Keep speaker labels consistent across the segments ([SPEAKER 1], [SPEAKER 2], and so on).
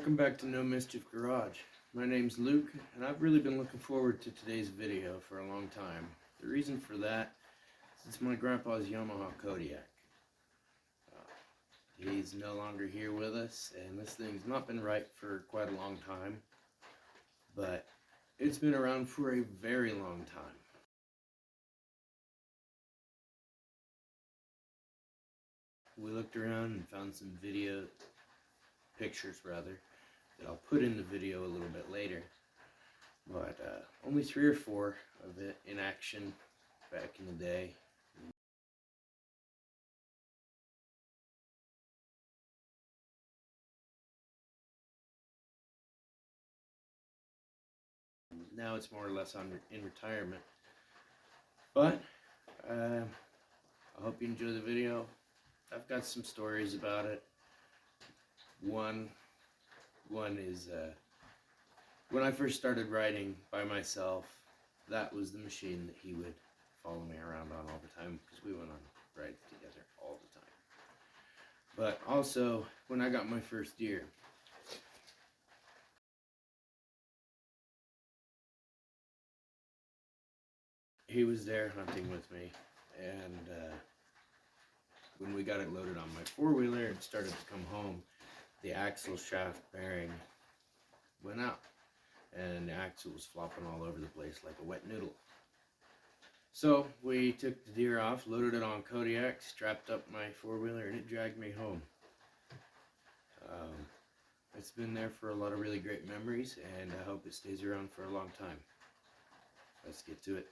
[SPEAKER 1] Welcome back to No Mischief Garage. My name's Luke, and I've really been looking forward to today's video for a long time. The reason for that is it's my grandpa's Yamaha Kodiak. He's no longer here with us, and this thing's not been right for quite a long time, but it's been around for a very long time. We looked around and found some pictures rather, that I'll put in the video a little bit later. But only 3 or 4 of it in action back in the day. Now it's more or less in retirement. But I hope you enjoy the video. I've got some stories about it. One is when I first started riding by myself, that was the machine that he would follow me around on all the time, because we went on rides together all the time. But also, when I got my first deer, he was there hunting with me, and when we got it loaded on my four-wheeler and started to come home, the axle shaft bearing went out, and the axle was flopping all over the place like a wet noodle. So we took the deer off, loaded it on Kodiak, strapped up my four-wheeler, and it dragged me home. It's been there for a lot of really great memories, and I hope it stays around for a long time. Let's get to it.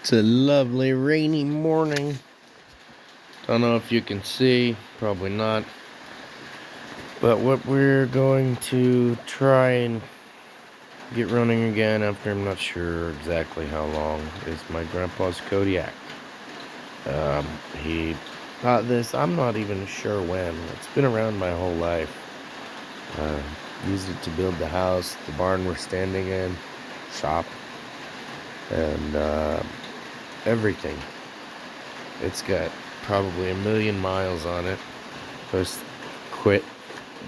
[SPEAKER 1] It's a lovely rainy morning. Don't know if you can see, probably not. But what we're going to try and get running again after I'm not sure exactly how long is my grandpa's Kodiak. He got this, I'm not even sure when. It's been around my whole life. Used it to build the house, the barn we're standing in, shop, and everything. It's got probably 1 million miles on it. Just quit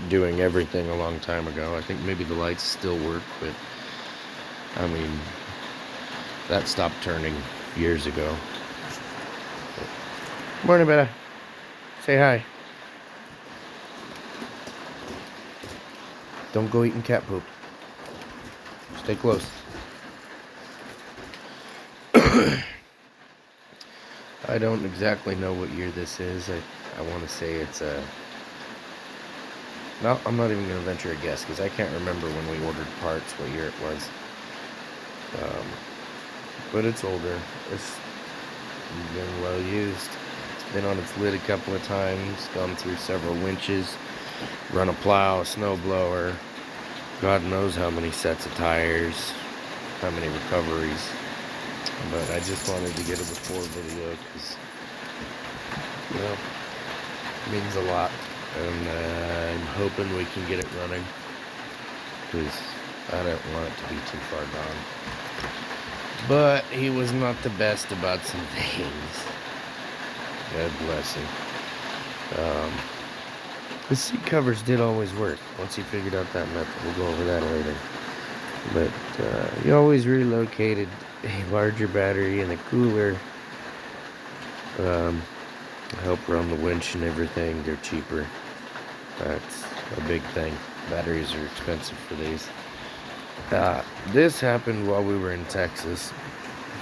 [SPEAKER 1] doing everything a long time ago. I think maybe the lights still work, but I mean, that stopped turning years ago. Morning, Betta. Say hi. Don't go eating cat poop. Stay close. I don't exactly know what year this is. I want to say it's no, I'm not even going to venture a guess, because I can't remember when we ordered parts what year it was. But it's older. It's been well used. It's been on its lid a couple of times, gone through several winches, run a plow, a snow blower, God knows how many sets of tires, how many recoveries. But I just wanted to get a before video, because, you know, it means a lot. And I'm hoping we can get it running, because I don't want it to be too far gone. But he was not the best about some things. God bless him. The seat covers did always work once he figured out that method. We'll go over that later. But he always relocated a larger battery and a cooler. Help run the winch and everything. They're cheaper. That's a big thing. Batteries are expensive for these. This happened while we were in Texas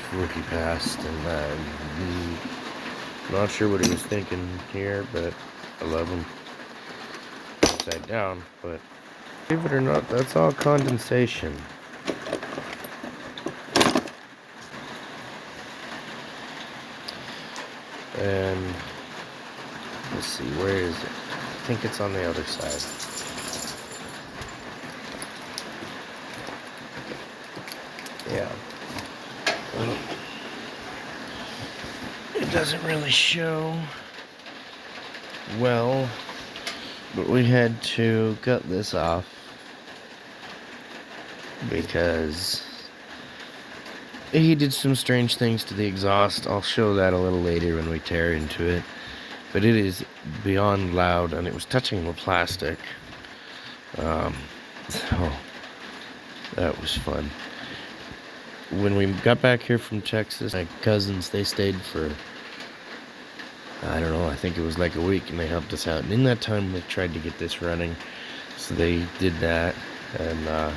[SPEAKER 1] before he passed, and I'm not sure what he was thinking here, but I love him. Upside down, but believe it or not, that's all condensation. And let's see, where is it? I think it's on the other side. Yeah. Well, it doesn't really show well, but we had to cut this off because he did some strange things to the exhaust. I'll show that a little later when we tear into it. but it is beyond loud, and it was touching the plastic. So that was fun. When we got back here from Texas, my cousins, they stayed for, I don't know, I think it was like a week, and they helped us out. And in that time, we tried to get this running. So they did that, and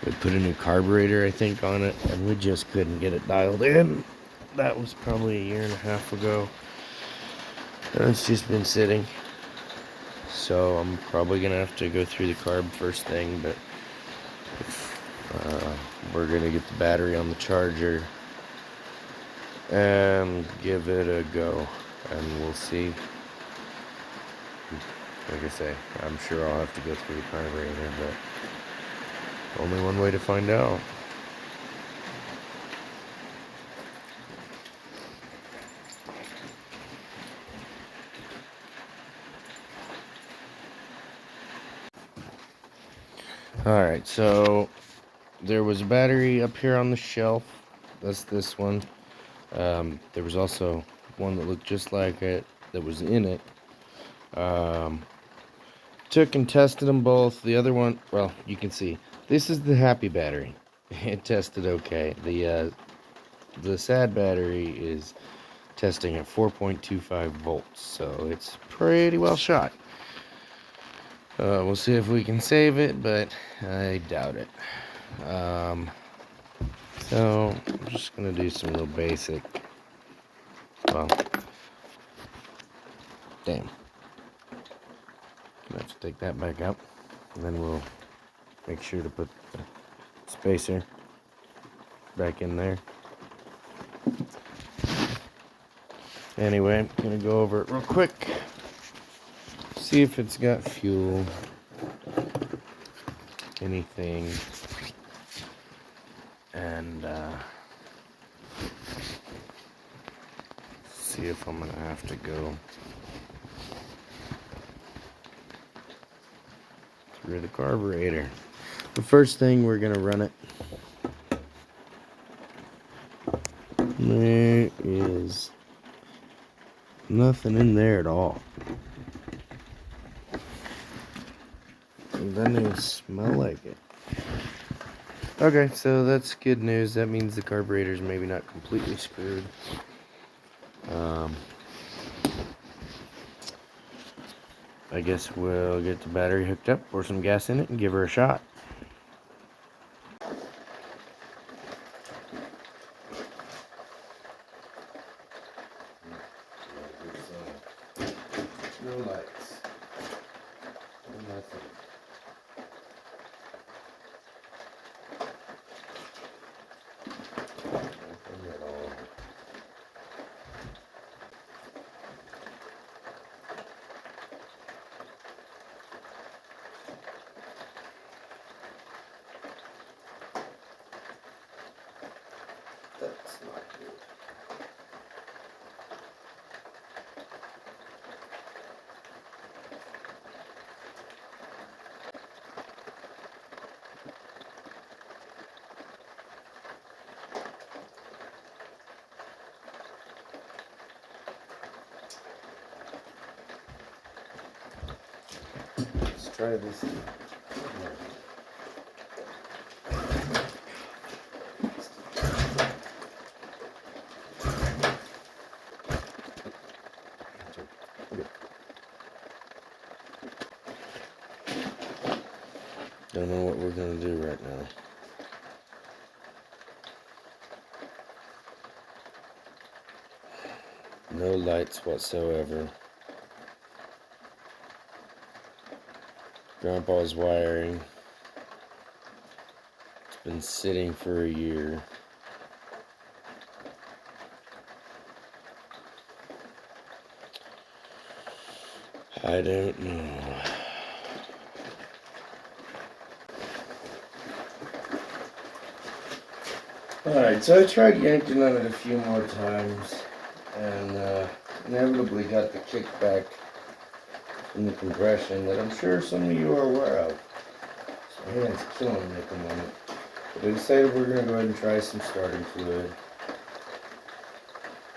[SPEAKER 1] we put a new carburetor, I think, on it, and we just couldn't get it dialed in. That was probably a year and a half ago. And it's just been sitting. So I'm probably going to have to go through the carb first thing, but we're going to get the battery on the charger and give it a go, and we'll see. Like I say, I'm sure I'll have to go through the carburetor, but only one way to find out. Alright, so there was a battery up here on the shelf. That's this one. There was also one that looked just like it that was in it. Took and tested them both. The other one, well, you can see, this is the happy battery. It tested okay. The sad battery is testing at 4.25 volts, so it's pretty well shot. We'll see if we can save it, but I doubt it. So I'm just gonna do some real basic. Well, damn. Gonna have to take that back up, and then we'll make sure to put the spacer back in there. Anyway, I'm gonna go over it real quick. See if it's got fuel, anything, and see if I'm gonna have to go through the carburetor. The first thing, we're gonna run it. There is nothing in there at all. It doesn't even smell like it. Okay, so that's good news. That means the carburetor's maybe not completely screwed. I guess we'll get the battery hooked up, pour some gas in it, and give her a shot. No lights. Nothing. Nothing at all. That's not good. Let's try this. Don't know what we're gonna do right now. No lights whatsoever. Grandpa's wiring. It's been sitting for a year. I don't know. Alright, so I tried yanking on it a few more times, and inevitably got the kickback in the compression that I'm sure some of you are aware of. So my hand's killing me at the moment. But I decided we're going to go ahead and try some starting fluid.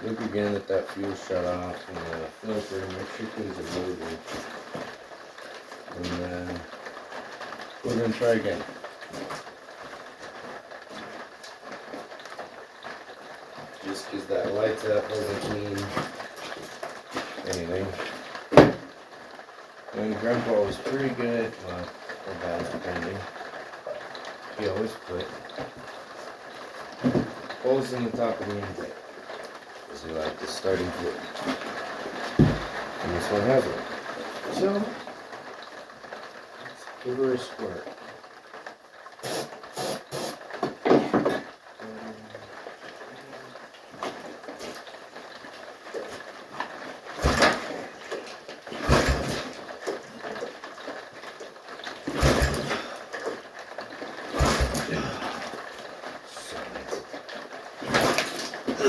[SPEAKER 1] Look again at that fuel shut off and the filter. Make sure things are moving. And then we're going to try again. Just because that lights up doesn't mean anything. And Grandpa was pretty good, well, or bad depending. He always put holes in the top of the intake, because he liked the starting fluid. And this one has one. So, let's give her a squirt.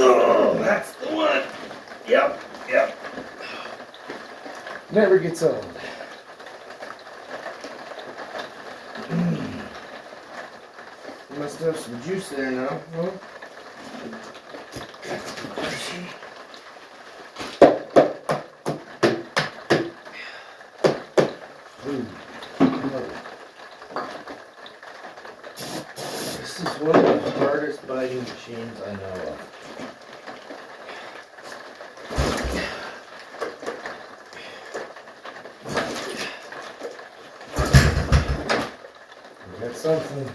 [SPEAKER 1] Oh, that's the one. Yep. Never gets old. Must have some juice there now, huh? This is one of the hardest biting machines I know of. We got something.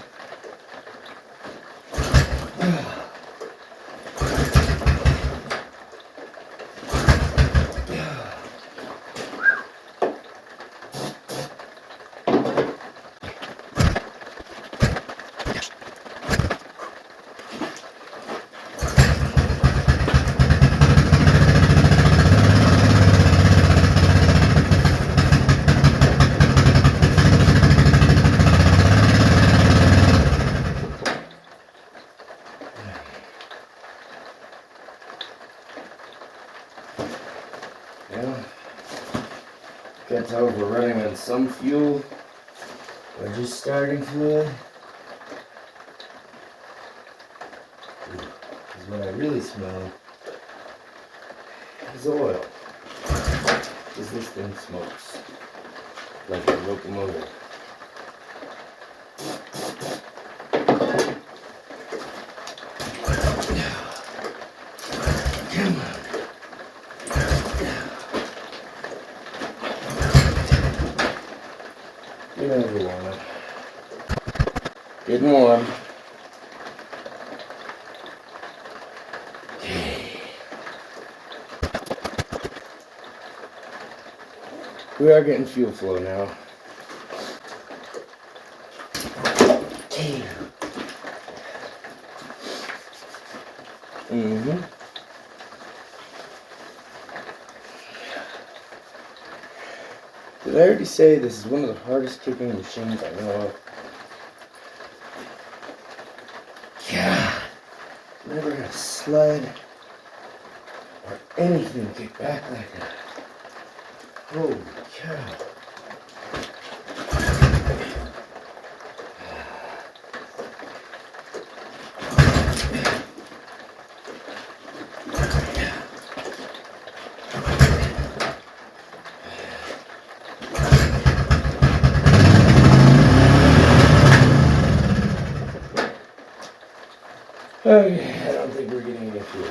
[SPEAKER 1] Well, can't tell if we're running on some fuel or just starting fluid. Because what I really smell is oil. Because this thing smokes like a locomotive. Come on. You know you want it. Getting warm. We are getting fuel flow now. Did I already say this is one of the hardest kicking machines I know of? God, never had a sled or anything kick back like that. Holy cow. Okay, I don't think we're getting any fuel.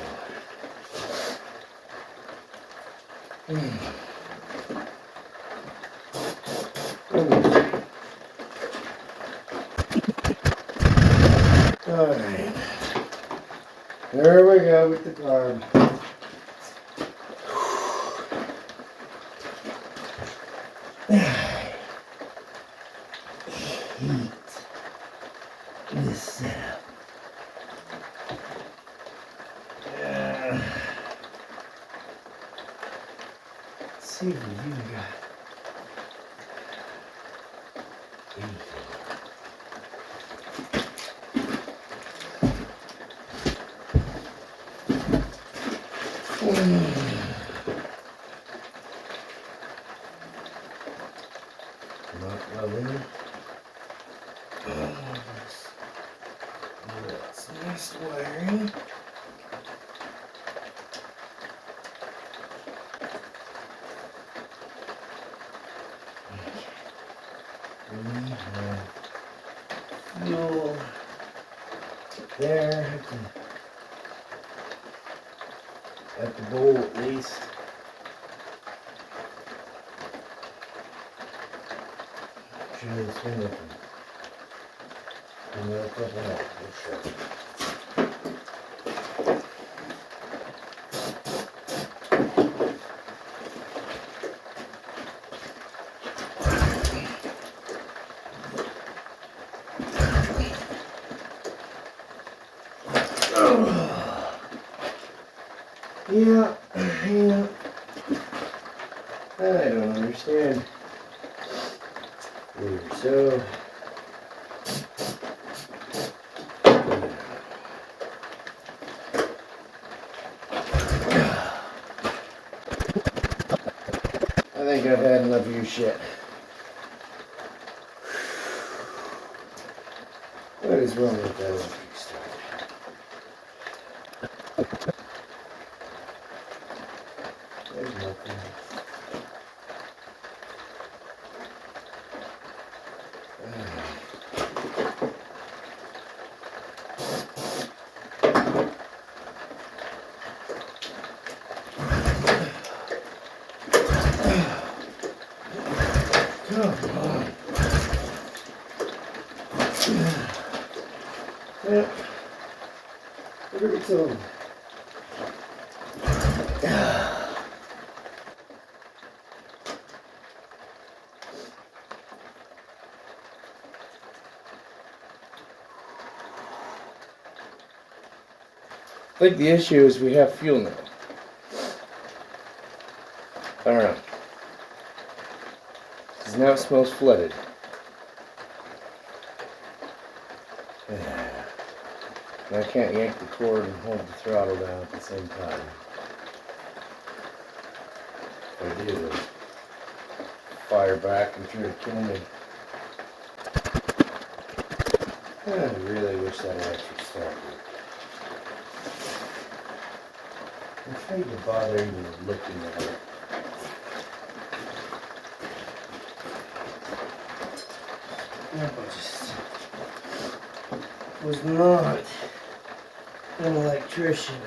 [SPEAKER 1] Alright. There we go with the carb. Heat this setup. Let's see if we even got anything. Not loving it. That's nice wiring. Fuel there at the bowl at least. Try this one open. And a couple more. Sure. Yeah. I don't understand. We're so. I think I've had enough of your shit. What is wrong with that electric start? There's nothing. Come on. Yeah. Here it's on. I think the issue is we have fuel now. I don't know. Because now it smells flooded. And I can't yank the cord and hold the throttle down at the same time. If I do, it'll fire back and try to kill me. I really wish that electric start worked. I'm afraid to bother even looking at it. I just was not an electrician.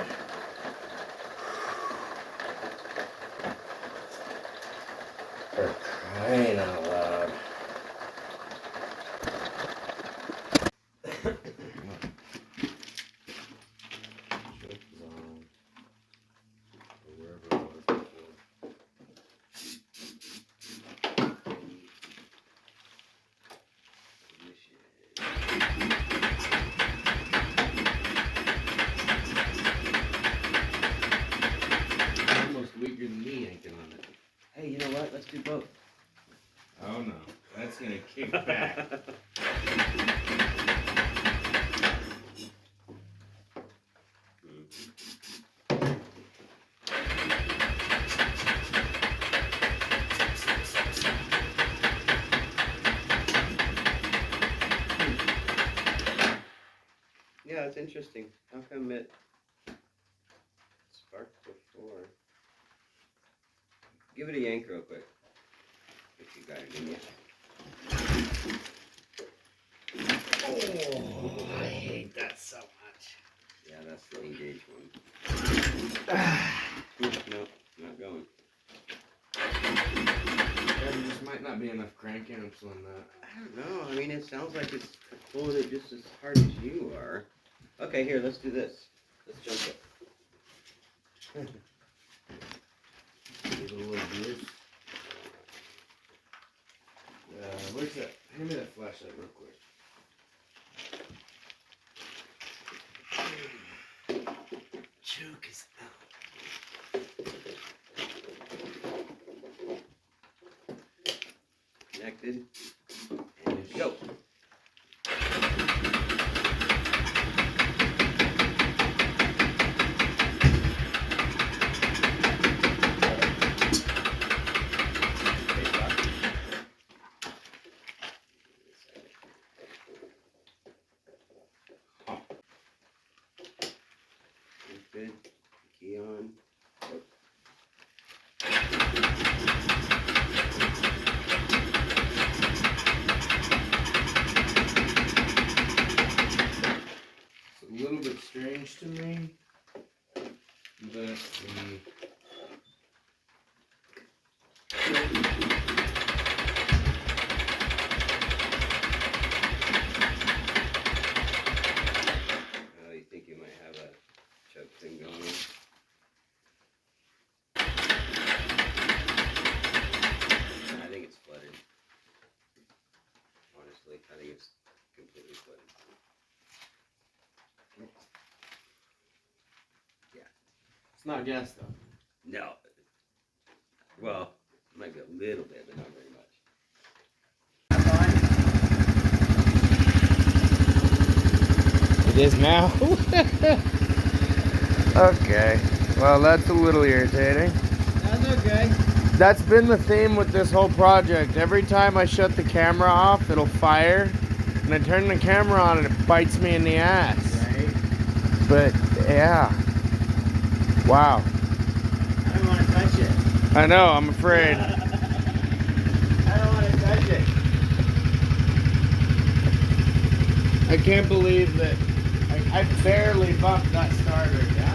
[SPEAKER 1] For crying out loud. Weaker than me yanking on it. Hey, you know what? Let's do both. Oh no, that's gonna kick back. Yeah, it's interesting. How come it sparked before? Give it a yank real quick. If you got it in yet. Oh, I hate that so much. Yeah, that's the engaged one. Nope, not going. There just might not be enough crank amps on that. I don't know. I mean, it sounds like it's pulling it just as hard as you are. Okay, here, let's do this. Let's jump it. Give it a little boost. Where's that? Hand me that flashlight real quick. Choke is out. Connected. And go. Good. Key on. It's not gas though.
[SPEAKER 2] No. Well, it might be a little bit, but not very much.
[SPEAKER 1] It is now. Okay. Well, that's a little irritating.
[SPEAKER 3] That's okay.
[SPEAKER 1] That's been the theme with this whole project. Every time I shut the camera off, it'll fire. And I turn the camera on and it bites me in the ass.
[SPEAKER 3] Right.
[SPEAKER 1] But, yeah. Wow.
[SPEAKER 3] I don't want to touch it.
[SPEAKER 1] I know, I'm afraid.
[SPEAKER 3] I don't want to touch it.
[SPEAKER 1] I can't believe that I barely bumped that starter.
[SPEAKER 3] Yeah.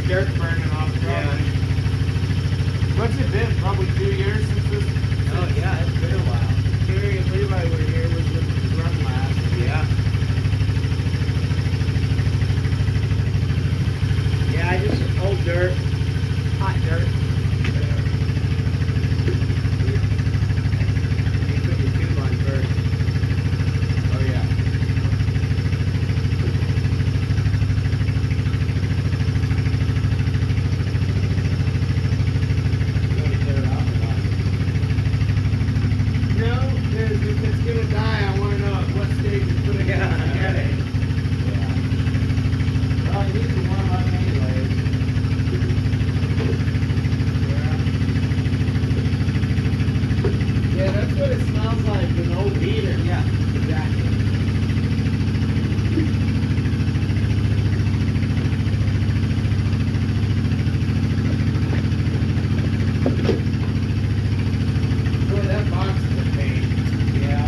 [SPEAKER 1] Dirt burning off probably.
[SPEAKER 3] Yeah.
[SPEAKER 1] What's it been? Probably 2 years since this?
[SPEAKER 3] Oh yeah, it's been a while.
[SPEAKER 1] Gary and Levi were here with the run last.
[SPEAKER 3] Yeah. Yeah, I just old dirt, hot dirt. You put your tube on first.
[SPEAKER 1] Oh yeah.
[SPEAKER 3] You want to clear it off or not?
[SPEAKER 1] No, because if it's gonna die, I want to know at what stage it's putting it together.
[SPEAKER 3] Yeah. Well, you need to warm up anyways.
[SPEAKER 1] Yeah, that's what it smells like, an old heater.
[SPEAKER 3] Yeah, exactly.
[SPEAKER 1] Boy, that box is a pain.
[SPEAKER 3] Yeah.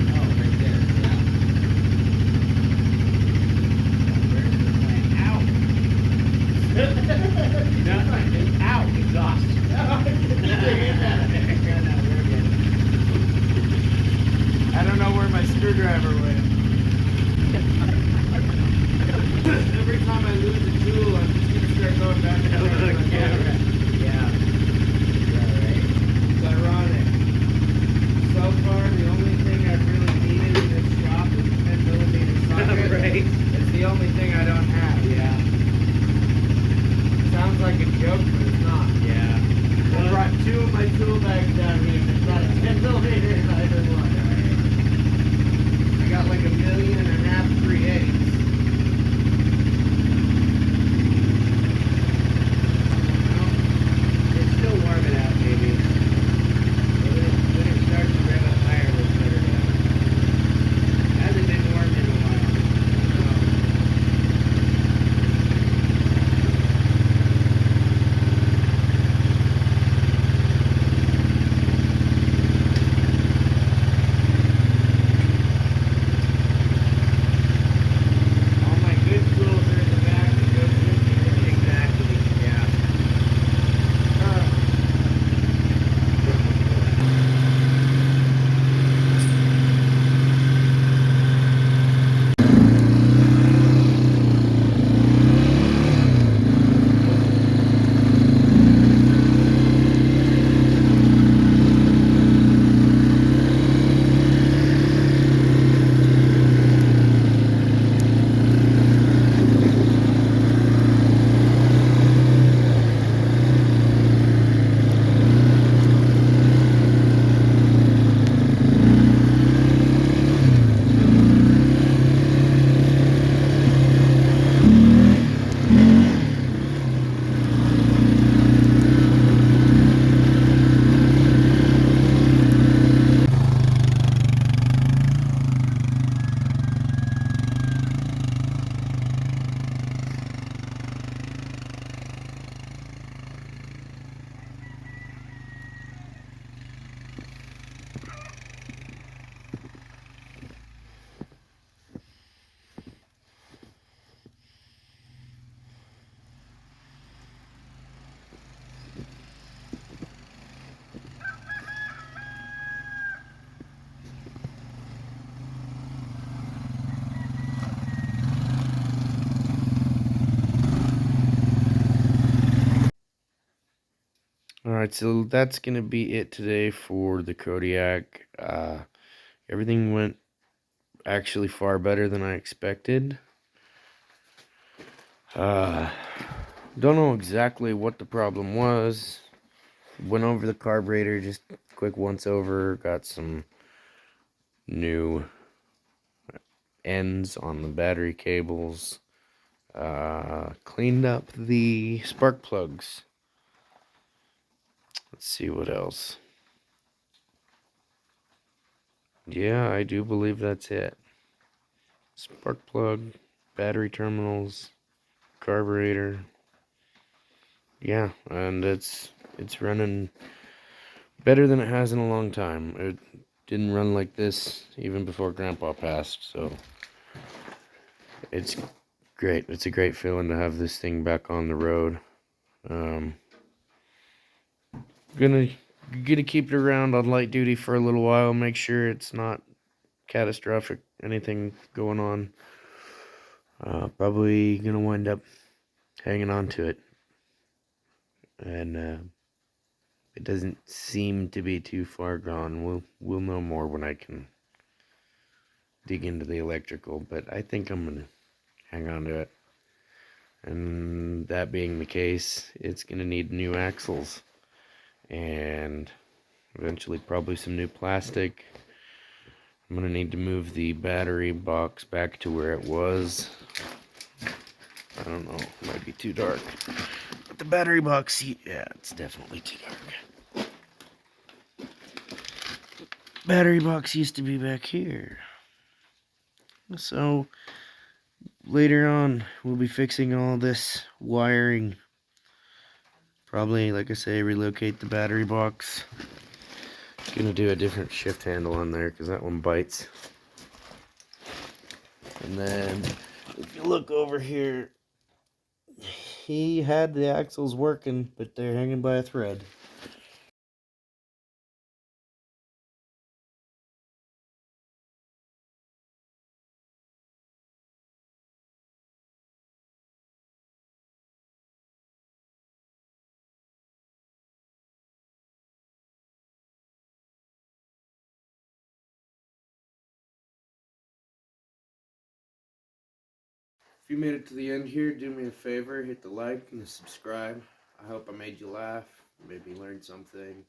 [SPEAKER 3] Oh, right there. Yeah. Where's the plant? Ow! No, ow! Exhaust.
[SPEAKER 1] I don't know where my screwdriver went. Every time I lose a tool, I'm just gonna start going back and forth on the camera.
[SPEAKER 3] Yeah. Right.
[SPEAKER 1] It's ironic. So far, the only thing I've really needed in this shop is a 10mm socket.
[SPEAKER 3] Right.
[SPEAKER 1] It's the only thing I don't have.
[SPEAKER 3] Yeah.
[SPEAKER 1] Sounds like a joke, but it's not.
[SPEAKER 3] Yeah.
[SPEAKER 1] I brought 2 of my tool bags down here. There's not a 10mm in either one. I got like 1.5 million 3/8. Alright, so that's gonna be it today for the Kodiak. Everything went actually far better than I expected. Don't know exactly what the problem was. Went over the carburetor, just quick once over, got some new ends on the battery cables. Cleaned up the spark plugs. Let's see what else. Yeah, I do believe that's it. Spark plug, battery terminals, carburetor. Yeah, and it's running better than it has in a long time. It didn't run like this even before Grandpa passed, so it's great. It's a great feeling to have this thing back on the road. Um, gonna keep it around on light duty for a little while. Make sure it's not catastrophic. Anything going on. Probably gonna wind up hanging on to it, and it doesn't seem to be too far gone. We'll know more when I can dig into the electrical, but I think I'm gonna hang on to it. And that being the case, it's gonna need new axles and eventually probably some new plastic. I'm gonna need to move the battery box back to where it was. I don't know, it might be too dark. But the battery box, yeah, it's definitely too dark. Battery box used to be back here. So later on, we'll be fixing all this wiring. Probably, like I say, relocate the battery box. Gonna do a different shift handle on there because that one bites. And then, if you look over here, he had the axles working, but they're hanging by a thread. If you made it to the end here, do me a favor, hit the like and the subscribe. I hope I made you laugh, maybe learn something.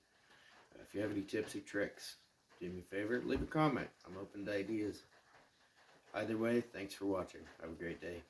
[SPEAKER 1] If you have any tips or tricks, do me a favor, leave a comment. I'm open to ideas. Either way, thanks for watching. Have a great day.